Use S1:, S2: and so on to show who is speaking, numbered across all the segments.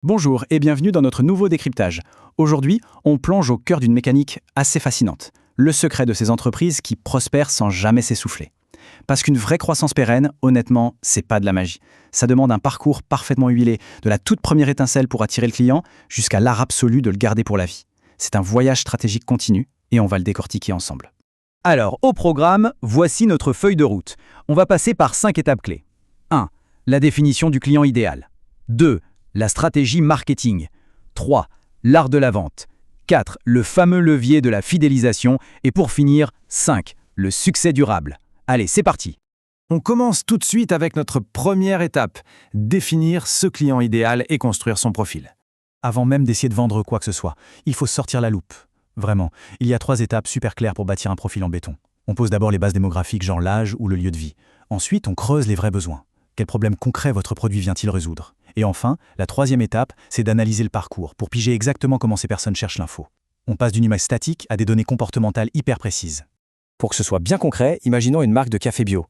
S1: Bonjour et bienvenue dans notre nouveau décryptage. Aujourd'hui, on plonge au cœur d'une mécanique assez fascinante. Le secret de ces entreprises qui prospèrent sans jamais s'essouffler. Parce qu'une vraie croissance pérenne, honnêtement, c'est pas de la magie. Ça demande un parcours parfaitement huilé, de la toute première étincelle pour attirer le client jusqu'à l'art absolu de le garder pour la vie. C'est un voyage stratégique continu et on va le décortiquer ensemble.
S2: Alors, au programme, voici notre feuille de route. On va passer par 5 étapes clés. 1. La définition du client idéal. 2. La stratégie marketing. 3. L'art de la vente. 4. Le fameux levier de la fidélisation. Et pour finir, 5. Le succès durable. Allez, c'est parti.
S3: On commence tout de suite avec notre première étape, définir ce client idéal et construire son profil.
S1: Avant même d'essayer de vendre quoi que ce soit, il faut sortir la loupe. Vraiment, il y a 3 étapes super claires pour bâtir un profil en béton. On pose d'abord les bases démographiques, genre l'âge ou le lieu de vie. Ensuite, on creuse les vrais besoins. Quel problème concret votre produit vient-il résoudre? Et enfin, la 3e étape, c'est d'analyser le parcours pour piger exactement comment ces personnes cherchent l'info. On passe d'une image statique à des données comportementales hyper précises.
S4: Pour que ce soit bien concret, imaginons une marque de café bio.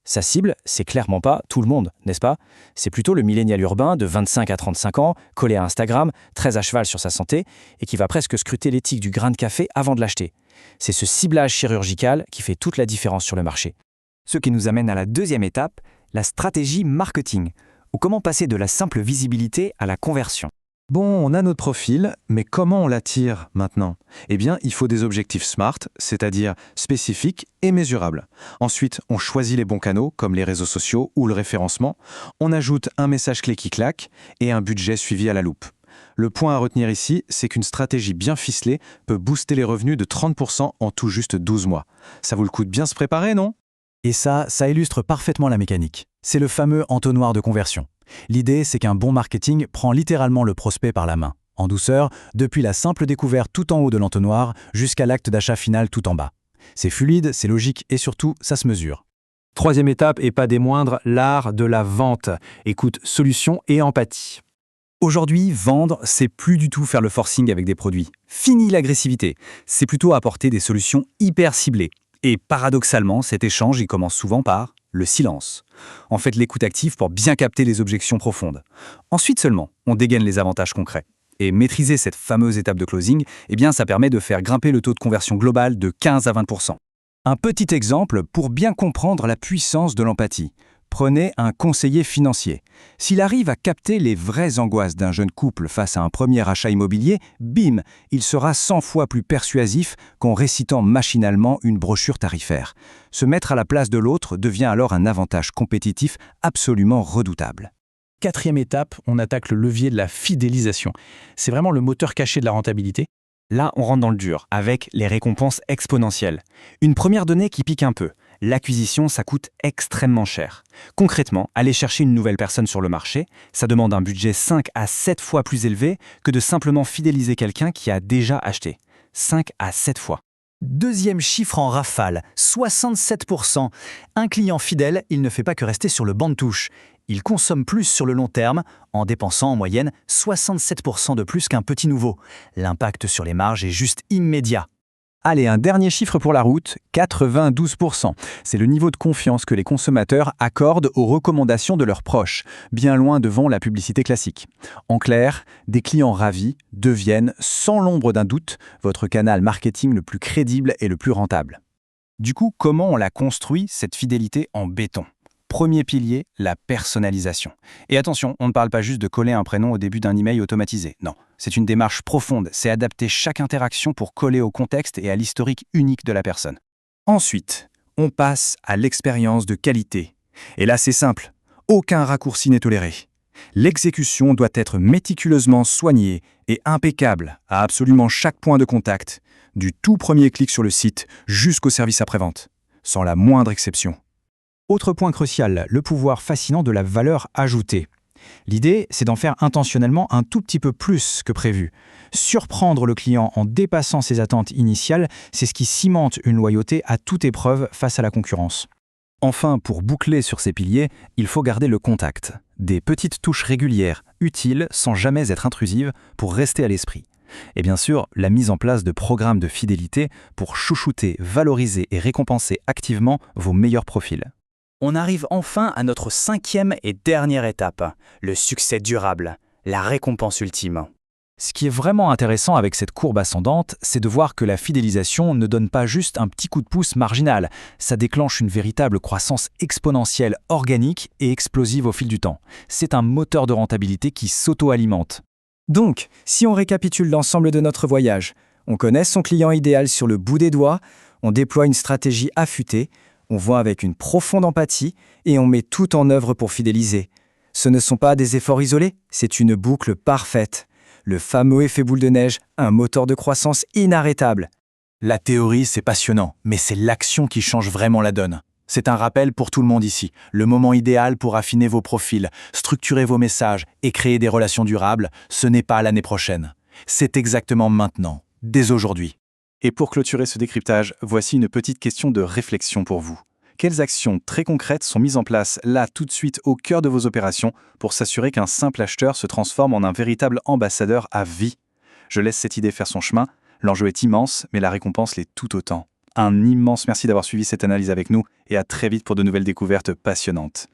S4: Sa cible, c'est clairement pas tout le monde, n'est-ce pas? C'est plutôt le millénial urbain de 25 à 35 ans, collé à Instagram, très à cheval sur sa santé, et qui va presque scruter l'éthique du grain de café avant de l'acheter. C'est ce ciblage chirurgical qui fait toute la différence sur le marché. Ce qui nous amène à la 2e étape, la stratégie marketing, ou comment passer de la simple visibilité à la conversion.
S3: Bon, on a notre profil, mais comment on l'attire maintenant? Eh bien, il faut des objectifs SMART, c'est-à-dire spécifiques et mesurables. Ensuite, on choisit les bons canaux, comme les réseaux sociaux ou le référencement. On ajoute un message clé qui claque et un budget suivi à la loupe. Le point à retenir ici, c'est qu'une stratégie bien ficelée peut booster les revenus de 30% en tout juste 12 mois. Ça vaut le coup de bien se préparer, non?
S1: Et ça illustre parfaitement la mécanique. C'est le fameux entonnoir de conversion. L'idée, c'est qu'un bon marketing prend littéralement le prospect par la main, en douceur, depuis la simple découverte tout en haut de l'entonnoir jusqu'à l'acte d'achat final tout en bas. C'est fluide, c'est logique et surtout, ça se mesure.
S3: 3e étape, et pas des moindres, l'art de la vente. Écoute, solution et empathie.
S2: Aujourd'hui, vendre, c'est plus du tout faire le forcing avec des produits. Fini l'agressivité. C'est plutôt apporter des solutions hyper ciblées. Et paradoxalement, cet échange, il commence souvent par le silence. En fait, l'écoute active pour bien capter les objections profondes. Ensuite seulement, on dégaine les avantages concrets. Et maîtriser cette fameuse étape de closing, eh bien, ça permet de faire grimper le taux de conversion global de 15 à 20%. Un petit exemple pour bien comprendre la puissance de l'empathie. Prenez un conseiller financier. S'il arrive à capter les vraies angoisses d'un jeune couple face à un premier achat immobilier, bim, il sera 100 fois plus persuasif qu'en récitant machinalement une brochure tarifaire. Se mettre à la place de l'autre devient alors un avantage compétitif absolument redoutable.
S5: 4e étape, on attaque le levier de la fidélisation. C'est vraiment le moteur caché de la rentabilité.
S4: Là, on rentre dans le dur, avec les récompenses exponentielles. Une première donnée qui pique un peu. L'acquisition, ça coûte extrêmement cher. Concrètement, aller chercher une nouvelle personne sur le marché, ça demande un budget 5 à 7 fois plus élevé que de simplement fidéliser quelqu'un qui a déjà acheté. 5 à 7 fois.
S2: 2e chiffre en rafale, 67%. Un client fidèle, il ne fait pas que rester sur le banc de touche. Il consomme plus sur le long terme, en dépensant en moyenne 67% de plus qu'un petit nouveau. L'impact sur les marges est juste immédiat.
S1: Allez, un dernier chiffre pour la route, 92%. C'est le niveau de confiance que les consommateurs accordent aux recommandations de leurs proches, bien loin devant la publicité classique. En clair, des clients ravis deviennent, sans l'ombre d'un doute, votre canal marketing le plus crédible et le plus rentable.
S4: Du coup, comment on la construit, cette fidélité en béton? Premier pilier, la personnalisation. Et attention, on ne parle pas juste de coller un prénom au début d'un email automatisé. Non, c'est une démarche profonde. C'est adapter chaque interaction pour coller au contexte et à l'historique unique de la personne. Ensuite, on passe à l'expérience de qualité. Et là, c'est simple. Aucun raccourci n'est toléré. L'exécution doit être méticuleusement soignée et impeccable à absolument chaque point de contact, du tout premier clic sur le site jusqu'au service après-vente, sans la moindre exception.
S2: Autre point crucial, le pouvoir fascinant de la valeur ajoutée. L'idée, c'est d'en faire intentionnellement un tout petit peu plus que prévu. Surprendre le client en dépassant ses attentes initiales, c'est ce qui cimente une loyauté à toute épreuve face à la concurrence.
S4: Enfin, pour boucler sur ces piliers, il faut garder le contact. Des petites touches régulières, utiles, sans jamais être intrusives, pour rester à l'esprit. Et bien sûr, la mise en place de programmes de fidélité pour chouchouter, valoriser et récompenser activement vos meilleurs profils.
S2: On arrive enfin à notre 5e et dernière étape, le succès durable.
S4: la récompense ultime.
S2: Ce qui est vraiment intéressant avec cette courbe ascendante, c'est de voir que la fidélisation ne donne pas juste un petit coup de pouce marginal, ça déclenche une véritable croissance exponentielle organique et explosive au fil du temps. C'est un moteur de rentabilité qui s'auto-alimente.
S1: Donc, si on récapitule l'ensemble de notre voyage, on connaît son client idéal sur le bout des doigts, on déploie une stratégie affûtée, on voit avec une profonde empathie et on met tout en œuvre pour fidéliser. Ce ne sont pas des efforts isolés, c'est une boucle parfaite. Le fameux effet boule de neige, un moteur de croissance inarrêtable.
S4: La théorie, c'est passionnant, mais c'est l'action qui change vraiment la donne. C'est un rappel pour tout le monde ici. Le moment idéal pour affiner vos profils, structurer vos messages et créer des relations durables, ce n'est pas l'année prochaine. C'est exactement maintenant, dès aujourd'hui.
S1: Et pour clôturer ce décryptage, voici une petite question de réflexion pour vous. Quelles actions très concrètes sont mises en place là tout de suite au cœur de vos opérations pour s'assurer qu'un simple acheteur se transforme en un véritable ambassadeur à vie? Je laisse cette idée faire son chemin. L'enjeu est immense, mais la récompense l'est tout autant. Un immense merci d'avoir suivi cette analyse avec nous et à très vite pour de nouvelles découvertes passionnantes.